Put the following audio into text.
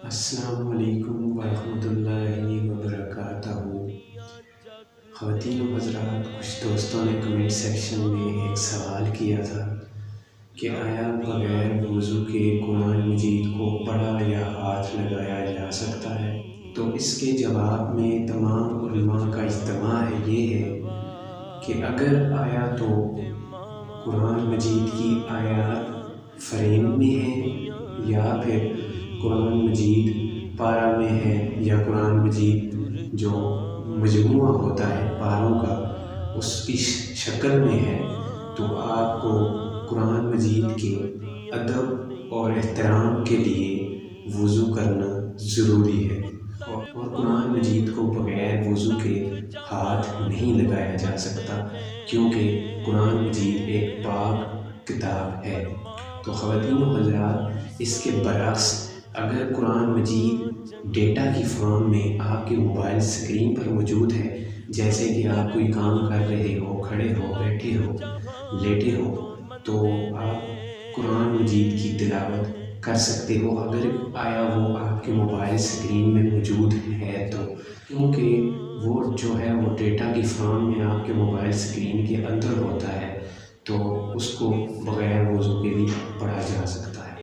السلام علیکم ورحمۃ اللہ وبرکاتہ۔ خواتین و حضرات، کچھ دوستوں نے کمنٹ سیکشن میں ایک سوال کیا تھا کہ آیا بغیر وضو کے قرآن مجید کو پڑھا یا ہاتھ لگایا جا سکتا ہے؟ تو اس کے جواب میں تمام علماء کا اجتماع یہ ہے کہ اگر آیا تو قرآن مجید کی آیات فریم میں ہیں یا پھر قرآن مجید پارہ میں ہے یا قرآن مجید جو مجموعہ ہوتا ہے پاروں کا اس کی شکل میں ہے، تو آپ کو قرآن مجید کے ادب اور احترام کے لیے وضو کرنا ضروری ہے، اور قرآن مجید کو بغیر وضو کے ہاتھ نہیں لگایا جا سکتا، کیونکہ قرآن مجید ایک پاک کتاب ہے۔ تو خواتین و حضرات، اس کے برعکس اگر قرآن مجید ڈیٹا کی فارم میں آپ کے موبائل اسکرین پر موجود ہے، جیسے کہ آپ کوئی کام کر رہے ہو، کھڑے ہو، بیٹھے ہو، لیٹے ہو، تو آپ قرآن مجید کی تلاوت کر سکتے ہو اگر آیا وہ آپ کے موبائل اسکرین میں موجود ہے تو، کیونکہ وہ جو ہے وہ ڈیٹا کی فارم میں آپ کے موبائل اسکرین کے اندر ہوتا ہے، تو اس کو بغیر وضو کے بھی پڑھا جا سکتا ہے۔